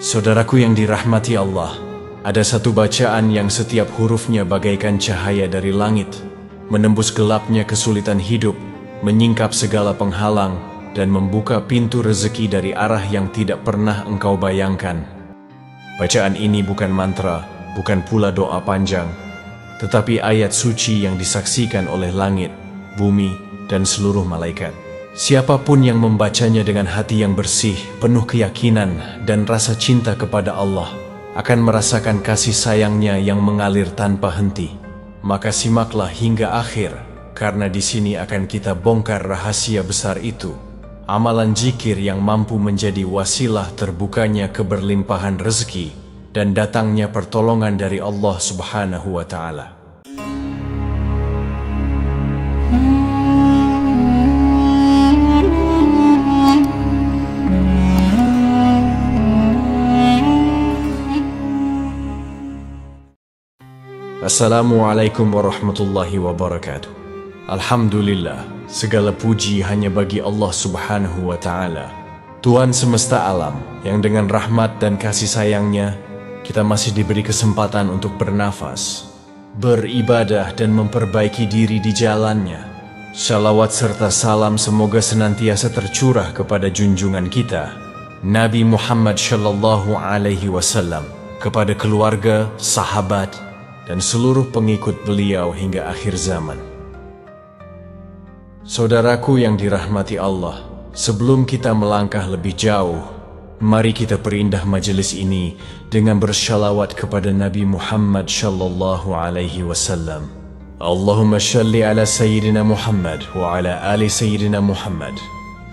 Saudaraku yang dirahmati Allah, ada satu bacaan yang setiap hurufnya bagaikan cahaya dari langit, menembus gelapnya kesulitan hidup, menyingkap segala penghalang, dan membuka pintu rezeki dari arah yang tidak pernah engkau bayangkan. Bacaan ini bukan mantra, bukan pula doa panjang, tetapi ayat suci yang disaksikan oleh langit, bumi, dan seluruh malaikat. Siapapun yang membacanya dengan hati yang bersih, penuh keyakinan dan rasa cinta kepada Allah, akan merasakan kasih sayangnya yang mengalir tanpa henti. Maka simaklah hingga akhir, karena di sini akan kita bongkar rahasia besar itu. Amalan zikir yang mampu menjadi wasilah terbukanya keberlimpahan rezeki dan datangnya pertolongan dari Allah Subhanahu wa Ta'ala. Assalamualaikum warahmatullahi wabarakatuh. Alhamdulillah, segala puji hanya bagi Allah Subhanahu wa Ta'ala, Tuhan semesta alam, yang dengan rahmat dan kasih sayangnya kita masih diberi kesempatan untuk bernafas, beribadah dan memperbaiki diri di jalannya. Shalawat serta salam semoga senantiasa tercurah kepada junjungan kita Nabi Muhammad Shallallahu Alaihi Wasallam, kepada keluarga, sahabat, dan seluruh pengikut beliau hingga akhir zaman. Saudaraku yang dirahmati Allah, sebelum kita melangkah lebih jauh, mari kita perindah majelis ini dengan bersyalawat kepada Nabi Muhammad Shallallahu Alaihi Wasallam. Allahumma shalli ala Sayyidina Muhammad wa ala ali Sayyidina Muhammad.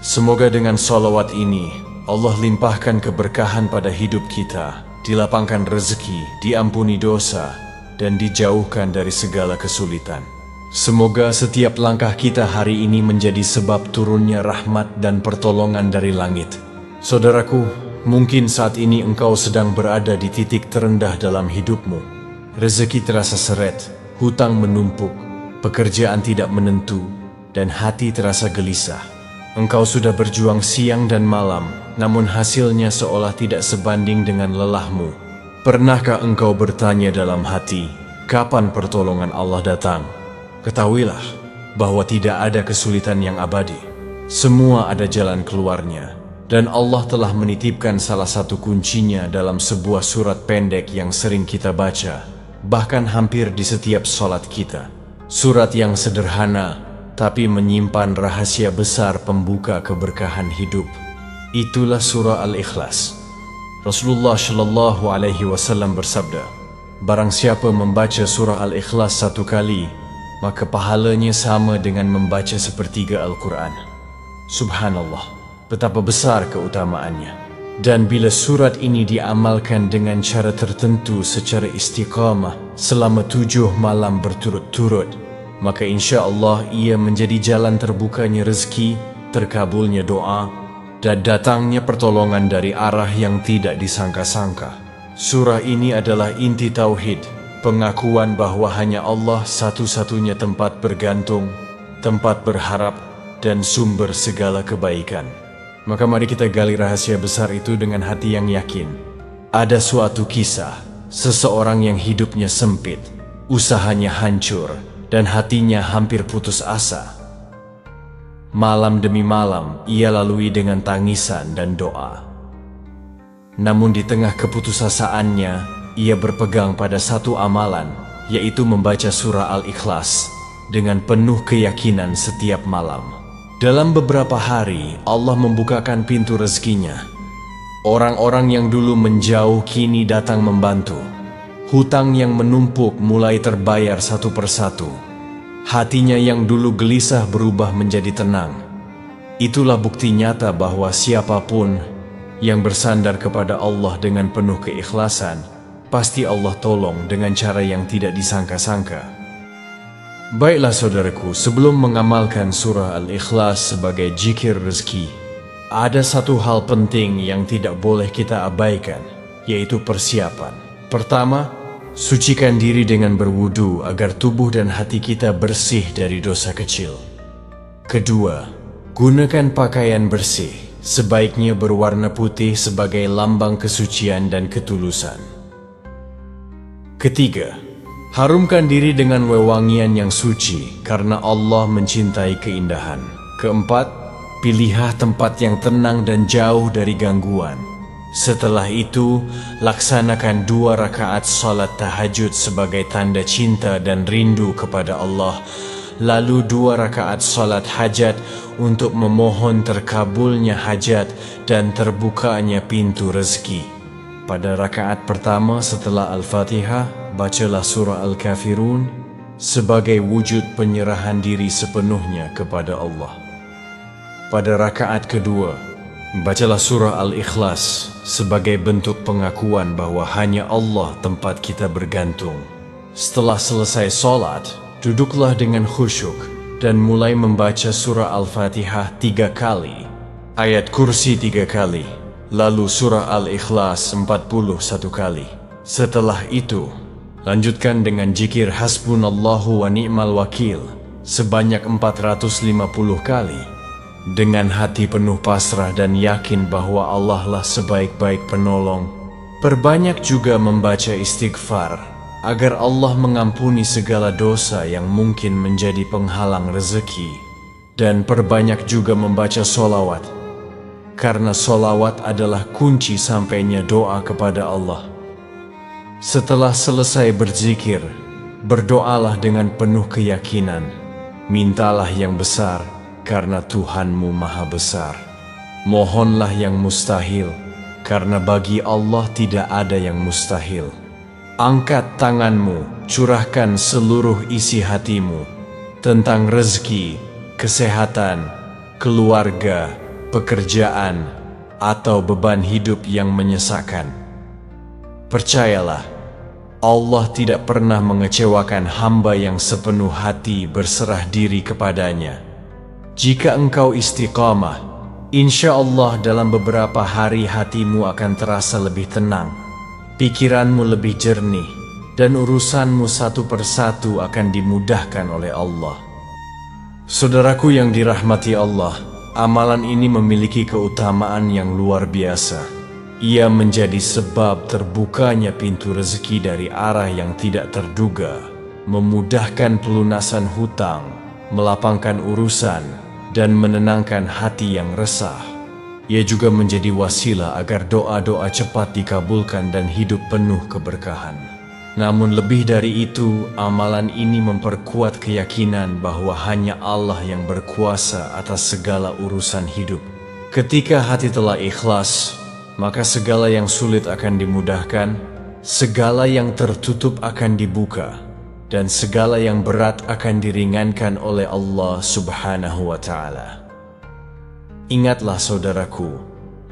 Semoga dengan salawat ini Allah limpahkan keberkahan pada hidup kita, dilapangkan rezeki, diampuni dosa, dan dijauhkan dari segala kesulitan. Semoga setiap langkah kita hari ini menjadi sebab turunnya rahmat dan pertolongan dari langit. Saudaraku, mungkin saat ini engkau sedang berada di titik terendah dalam hidupmu. Rezeki terasa seret, hutang menumpuk, pekerjaan tidak menentu, dan hati terasa gelisah. Engkau sudah berjuang siang dan malam, namun hasilnya seolah tidak sebanding dengan lelahmu. Pernahkah engkau bertanya dalam hati, kapan pertolongan Allah datang? Ketahuilah bahwa tidak ada kesulitan yang abadi. Semua ada jalan keluarnya, dan Allah telah menitipkan salah satu kuncinya dalam sebuah surat pendek yang sering kita baca, bahkan hampir di setiap sholat kita. Surat yang sederhana, tapi menyimpan rahasia besar pembuka keberkahan hidup. Itulah surah Al-Ikhlas. Rasulullah Shallallahu Alaihi Wasallam bersabda, barang siapa membaca surah Al-Ikhlas satu kali, maka pahalanya sama dengan membaca sepertiga Al-Quran. Subhanallah, betapa besar keutamaannya. Dan bila surat ini diamalkan dengan cara tertentu secara istiqamah selama 7 malam berturut-turut, maka insya Allah ia menjadi jalan terbukanya rezeki, terkabulnya doa, dan datangnya pertolongan dari arah yang tidak disangka-sangka. Surah ini adalah inti tauhid, pengakuan bahwa hanya Allah satu-satunya tempat bergantung, tempat berharap, dan sumber segala kebaikan. Maka mari kita gali rahasia besar itu dengan hati yang yakin. Ada suatu kisah, seseorang yang hidupnya sempit, usahanya hancur, dan hatinya hampir putus asa. Malam demi malam ia lalui dengan tangisan dan doa. Namun di tengah keputusasaannya, ia berpegang pada satu amalan, yaitu membaca surah Al-Ikhlas dengan penuh keyakinan setiap malam. Dalam beberapa hari, Allah membukakan pintu rezekinya. Orang-orang yang dulu menjauh kini datang membantu. Hutang yang menumpuk mulai terbayar satu persatu. Hatinya yang dulu gelisah berubah menjadi tenang. Itulah bukti nyata bahwa siapapun yang bersandar kepada Allah dengan penuh keikhlasan, pasti Allah tolong dengan cara yang tidak disangka-sangka. Baiklah saudaraku, sebelum mengamalkan surah Al-Ikhlas sebagai zikir rezeki, ada satu hal penting yang tidak boleh kita abaikan, yaitu persiapan. Pertama, sucikan diri dengan berwudu agar tubuh dan hati kita bersih dari dosa kecil. Kedua, gunakan pakaian bersih. sebaiknya berwarna putih sebagai lambang kesucian dan ketulusan. Ketiga, harumkan diri dengan wewangian yang suci karena Allah mencintai keindahan. Keempat, pilihlah tempat yang tenang dan jauh dari gangguan. Setelah itu, laksanakan 2 rakaat salat tahajud sebagai tanda cinta dan rindu kepada Allah. Lalu 2 rakaat salat hajat untuk memohon terkabulnya hajat dan terbukanya pintu rezeki. Pada rakaat pertama setelah Al-Fatihah, bacalah surah Al-Kafirun sebagai wujud penyerahan diri sepenuhnya kepada Allah. Pada rakaat kedua, bacalah surah Al-Ikhlas sebagai bentuk pengakuan bahwa hanya Allah tempat kita bergantung. Setelah selesai salat, duduklah dengan khusyuk dan mulai membaca surah Al-Fatihah 3 kali, ayat kursi 3 kali, lalu surah Al-Ikhlas 41 kali. Setelah itu, lanjutkan dengan zikir Hasbunallahu wa ni'mal wakil sebanyak 450 kali. Dengan hati penuh pasrah dan yakin bahwa Allah lah sebaik-baik penolong, perbanyak juga membaca istighfar agar Allah mengampuni segala dosa yang mungkin menjadi penghalang rezeki. Dan perbanyak juga membaca sholawat, karena sholawat adalah kunci sampainya doa kepada Allah. Setelah selesai berzikir, berdoalah dengan penuh keyakinan. Mintalah yang besar, karena Tuhanmu maha besar. Mohonlah yang mustahil, karena bagi Allah tidak ada yang mustahil. Angkat tanganmu, curahkan seluruh isi hatimu tentang rezeki, kesehatan, keluarga, pekerjaan, atau beban hidup yang menyesakan. Percayalah, Allah tidak pernah mengecewakan hamba yang sepenuh hati berserah diri kepadanya. Jika engkau istiqamah, insya Allah dalam beberapa hari hatimu akan terasa lebih tenang, pikiranmu lebih jernih, dan urusanmu satu persatu akan dimudahkan oleh Allah. Saudaraku yang dirahmati Allah, amalan ini memiliki keutamaan yang luar biasa. Ia menjadi sebab terbukanya pintu rezeki dari arah yang tidak terduga, memudahkan pelunasan hutang, melapangkan urusan, dan menenangkan hati yang resah. Ia juga menjadi wasilah agar doa-doa cepat dikabulkan dan hidup penuh keberkahan. Namun lebih dari itu, amalan ini memperkuat keyakinan bahwa hanya Allah yang berkuasa atas segala urusan hidup. Ketika hati telah ikhlas, maka segala yang sulit akan dimudahkan, segala yang tertutup akan dibuka, dan segala yang berat akan diringankan oleh Allah Subhanahu wa Ta'ala. Ingatlah saudaraku,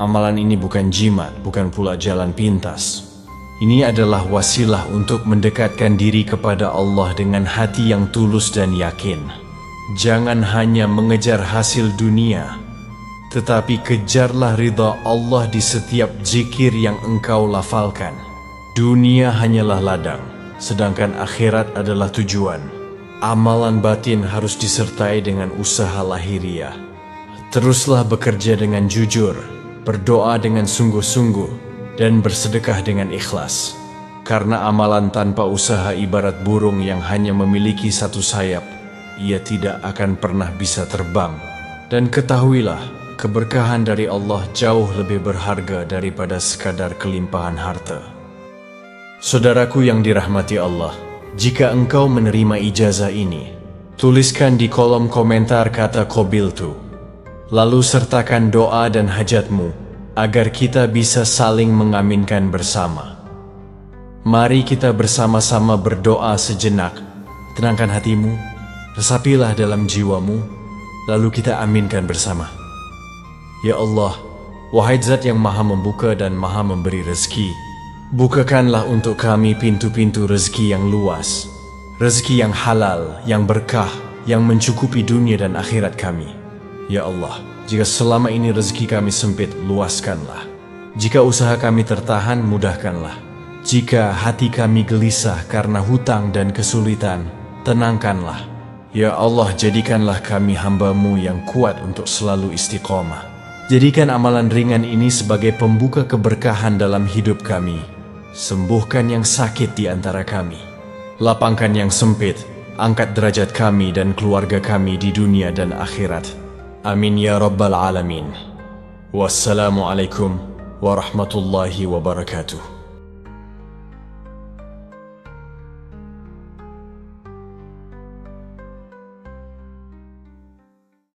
amalan ini bukan jimat, bukan pula jalan pintas. Ini adalah wasilah untuk mendekatkan diri kepada Allah dengan hati yang tulus dan yakin. Jangan hanya mengejar hasil dunia, tetapi kejarlah ridha Allah di setiap zikir yang engkau lafalkan. Dunia hanyalah ladang, sedangkan akhirat adalah tujuan. Amalan batin harus disertai dengan usaha lahiriah. Teruslah bekerja dengan jujur, berdoa dengan sungguh-sungguh, dan bersedekah dengan ikhlas. Karena amalan tanpa usaha ibarat burung yang hanya memiliki satu sayap, ia tidak akan pernah bisa terbang. Dan ketahuilah, keberkahan dari Allah jauh lebih berharga daripada sekadar kelimpahan harta. Saudaraku yang dirahmati Allah, jika engkau menerima ijazah ini, tuliskan di kolom komentar kata qabiltu. Lalu sertakan doa dan hajatmu, agar kita bisa saling mengaminkan bersama. Mari kita bersama-sama berdoa sejenak. Tenangkan hatimu, resapilah dalam jiwamu, lalu kita aminkan bersama. Ya Allah, wahai Zat yang maha membuka dan maha memberi rezeki, bukakanlah untuk kami pintu-pintu rezeki yang luas, rezeki yang halal, yang berkah, yang mencukupi dunia dan akhirat kami. Ya Allah, jika selama ini rezeki kami sempit, luaskanlah. Jika usaha kami tertahan, mudahkanlah. Jika hati kami gelisah karena hutang dan kesulitan, tenangkanlah. Ya Allah, jadikanlah kami hamba-Mu yang kuat untuk selalu istiqomah. Jadikan amalan ringan ini sebagai pembuka keberkahan dalam hidup kami. Sembuhkan yang sakit di antara kami. Lapangkan yang sempit. Angkat derajat kami dan keluarga kami di dunia dan akhirat. Amin ya rabbal alamin. Wassalamualaikum warahmatullahi wabarakatuh.